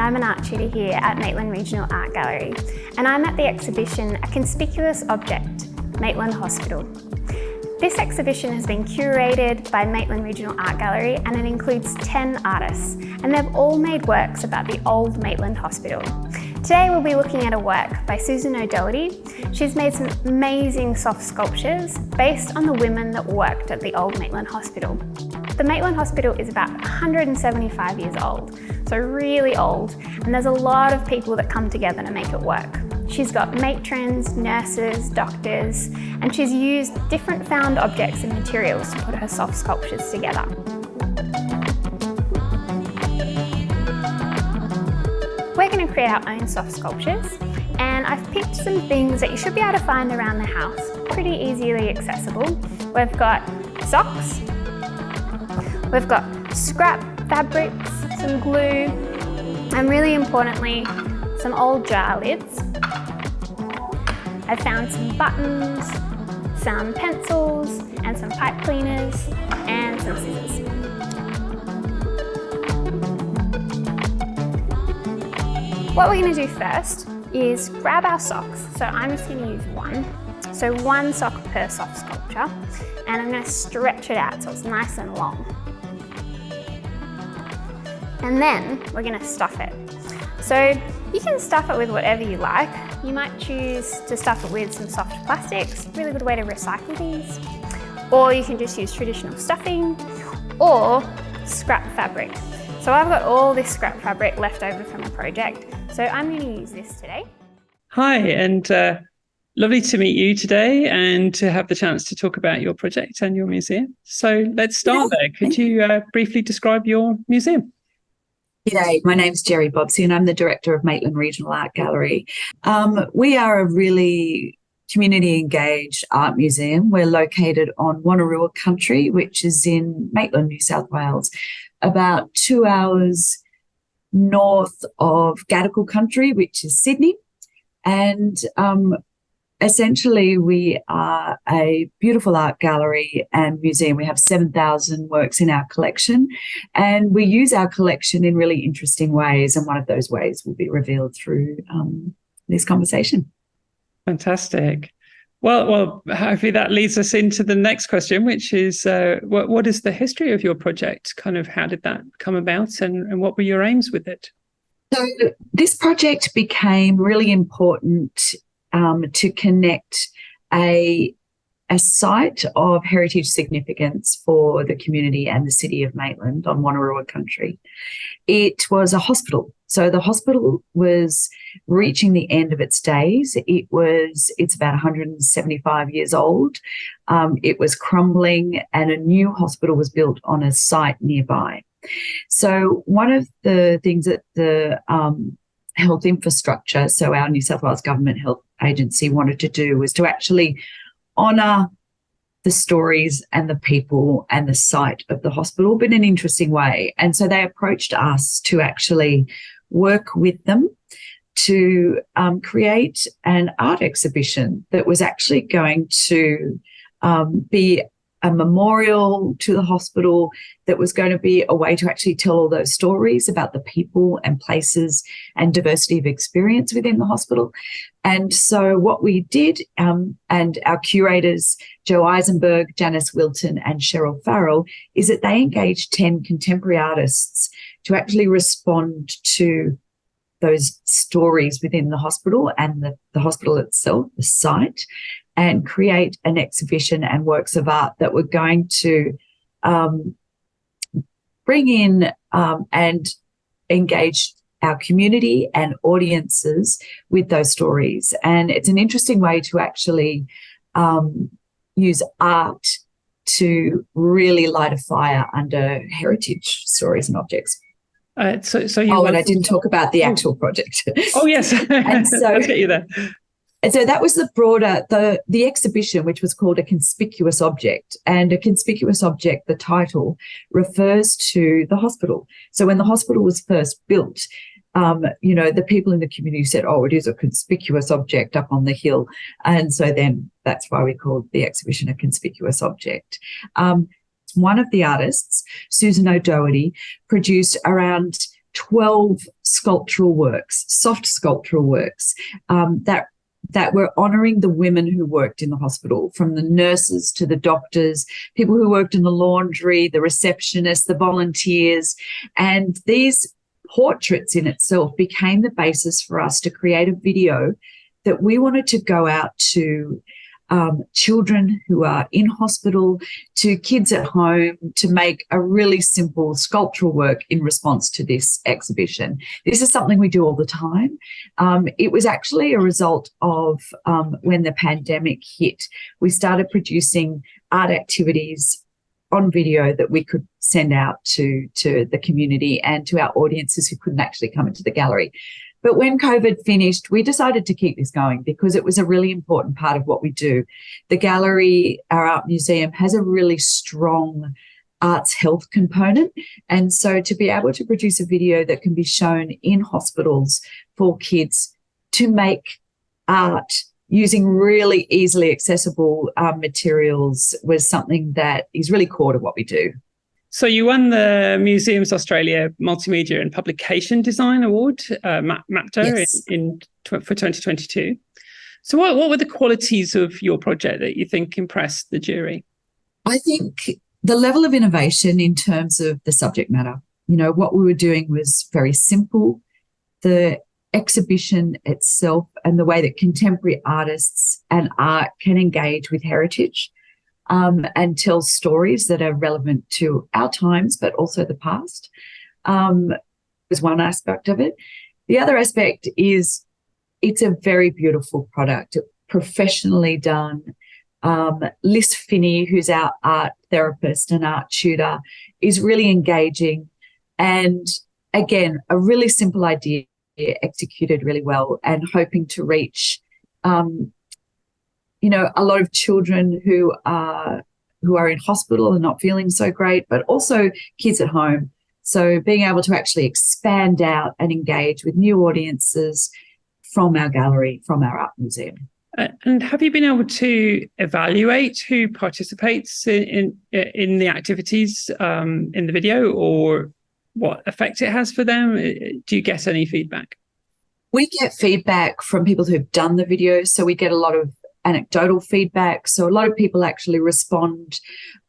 I'm an art tutor here at Maitland Regional Art Gallery, and I'm at the exhibition A Conspicuous Object, Maitland Hospital. This exhibition has been curated by Maitland Regional Art Gallery, and it includes 10 artists, and they've all made works about the old Maitland Hospital. Today we'll be looking at a work by Susan O'Doherty. She's made some amazing soft sculptures based on the women that worked at the old Maitland Hospital. The Maitland Hospital is about 175 years old, so really old, and there's a lot of people that come together to make it work. She's got matrons, nurses, doctors, and she's used different found objects and materials to put her soft sculptures together. We're going to create our own soft sculptures, and I've picked some things that you should be able to find around the house, pretty easily accessible. We've got socks, we've got scrap fabrics, some glue, and really importantly, some old jar lids. I found some buttons, some pencils, and some pipe cleaners, and some scissors. What we're going to do first is grab our socks. So I'm just going to use one. So one sock per soft sculpture, and I'm going to stretch it out so it's nice and long. And then we're going to stuff it. So you can stuff it with whatever you like. You might choose to stuff it with some soft plastics, really good way to recycle these. Or you can just use traditional stuffing or scrap fabric. So I've got all this scrap fabric left over from a project, so I'm going to use this today. Hi, and lovely to meet you today and to have the chance to talk about your project and your museum. So let's start there. Could you briefly describe your museum? G'day, my name's Jerry Bobsey and I'm the director of Maitland Regional Art Gallery. We are a really community engaged art museum. We're located on Wonnarua country, which is in Maitland, New South Wales, about 2 hours north of Gadigal country, which is Sydney. And essentially we are a beautiful art gallery and museum. We have 7,000 works in our collection, and we use our collection in really interesting ways. And one of those ways will be revealed through this conversation. Fantastic. Well, hopefully that leads us into the next question, which is what is the history of your project? Kind of how did that come about, and what were your aims with it? So this project became really important to connect a site of heritage significance for the community and the city of Maitland on Wonnarua country. It was a hospital. So the hospital was reaching the end of its days. It's about 175 years old. It was crumbling, and a new hospital was built on a site nearby. So one of the things that the health infrastructure, so our New South Wales Government Health Agency, wanted to do was to actually honour the stories and the people and the site of the hospital, but in an interesting way. And so they approached us to actually work with them to create an art exhibition that was actually going to be a memorial to the hospital, that was going to be a way to actually tell all those stories about the people and places and diversity of experience within the hospital. And so what we did, and our curators, Joe Eisenberg, Janice Wilton and Cheryl Farrell, is that they engaged 10 contemporary artists to actually respond to those stories within the hospital and the hospital itself, the site, and create an exhibition and works of art that were going to bring in and engage our community and audiences with those stories. And it's an interesting way to actually use art to really light a fire under heritage stories and objects. And I didn't talk about the actual project. Oh, yes. And so, let's get you there. And so that was the broader, the exhibition, which was called A Conspicuous Object. And A Conspicuous Object, the title, refers to the hospital. So when the hospital was first built, the people in the community said, oh, it is a conspicuous object up on the hill. And so then that's why we called the exhibition A Conspicuous Object. One of the artists, Susan O'Doherty, produced around 12 sculptural works, soft sculptural works, that were honouring the women who worked in the hospital, from the nurses to the doctors, people who worked in the laundry, the receptionists, the volunteers. And these portraits in itself became the basis for us to create a video that we wanted to go out to children who are in hospital, to kids at home, to make a really simple sculptural work in response to this exhibition. This is something we do all the time. It was actually a result of when the pandemic hit, we started producing art activities on video that we could send out to the community and to our audiences who couldn't actually come into the gallery. But when COVID finished, we decided to keep this going because it was a really important part of what we do. The gallery, our art museum, has a really strong arts health component. And so to be able to produce a video that can be shown in hospitals for kids to make art using really easily accessible materials was something that is really core to what we do. So you won the Museums Australia Multimedia and Publication Design Award, MAPDO, Yes. for 2022. So what were the qualities of your project that you think impressed the jury? I think the level of innovation in terms of the subject matter. You know, what we were doing was very simple. The exhibition itself and the way that contemporary artists and art can engage with heritage and tell stories that are relevant to our times, but also the past, was one aspect of it. The other aspect is it's a very beautiful product, professionally done. Liz Finney, who's our art therapist and art tutor, is really engaging. And again, a really simple idea executed really well and hoping to reach a lot of children who are in hospital and not feeling so great, but also kids at home. So being able to actually expand out and engage with new audiences from our gallery, from our art museum. And have you been able to evaluate who participates in the activities in the video, or what effect it has for them? Do you get any feedback? We get feedback from people who've done the video, so we get a lot of anecdotal feedback. So a lot of people actually respond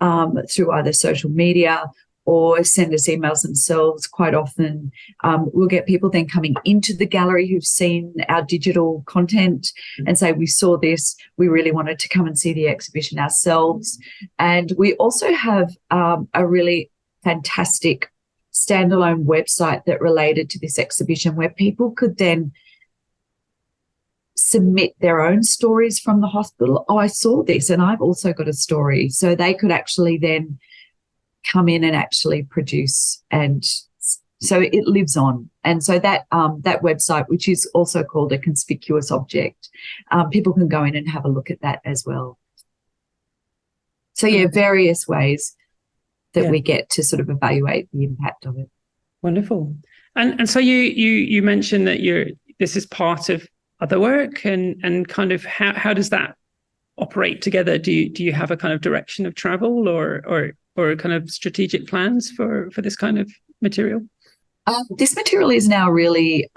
through either social media or send us emails themselves. Quite often we'll get people then coming into the gallery who've seen our digital content and say, we saw this, we really wanted to come and see the exhibition ourselves. And we also have a really fantastic standalone website that related to this exhibition where people could then submit their own stories from the hospital. Oh, I saw this and I've also got a story. So they could actually then come in and actually produce, and so it lives on. And so that website, which is also called A Conspicuous Object, people can go in and have a look at that as well. So yeah, various ways that we get to sort of evaluate the impact of it. Wonderful. And so you mentioned that this is part of other work, and kind of how does that operate together? Do you have a kind of direction of travel or kind of strategic plans for this kind of material? This material is now really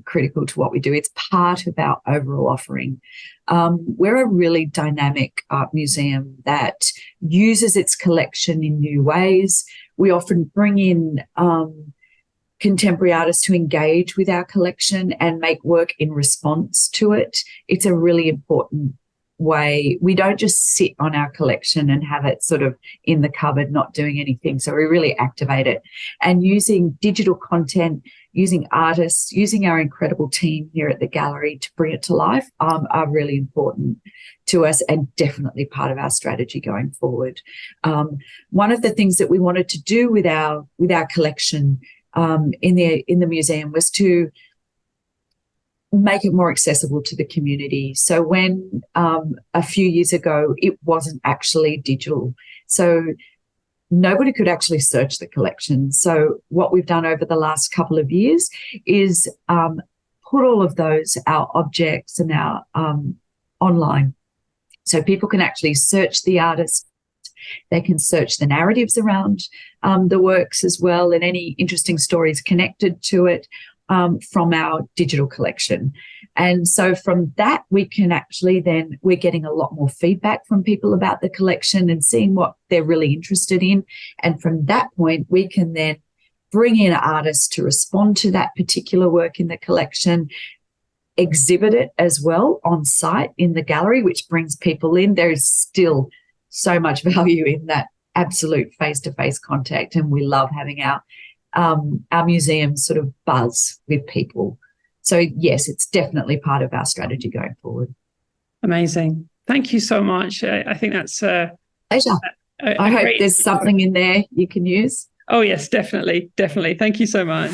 critical to what we do. It's part of our overall offering. We're a really dynamic art museum that uses its collection in new ways. We often bring in contemporary artists to engage with our collection and make work in response to it. It's a really important way. We don't just sit on our collection and have it sort of in the cupboard not doing anything. So we really activate it, and using digital content, using artists, using our incredible team here at the gallery to bring it to life are really important to us, and definitely part of our strategy going forward. One of the things that we wanted to do with our collection in the museum was to make it more accessible to the community. So when a few years ago it wasn't actually digital, so nobody could actually search the collection. So what we've done over the last couple of years is put all of our objects and our online, so people can actually search the artist They can search the narratives around the works as well, and any interesting stories connected to it from our digital collection. And so from that, we can actually then, we're getting a lot more feedback from people about the collection and seeing what they're really interested in. And from that point, we can then bring in artists to respond to that particular work in the collection, exhibit it as well on site in the gallery, which brings people in. There's still so much value in that absolute face-to-face contact, and we love having our museum sort of buzz with people. So yes, it's definitely part of our strategy going forward. Amazing. Thank you so much. I think that's pleasure. I hope there's something in there you can use. Oh yes, definitely. Thank you so much.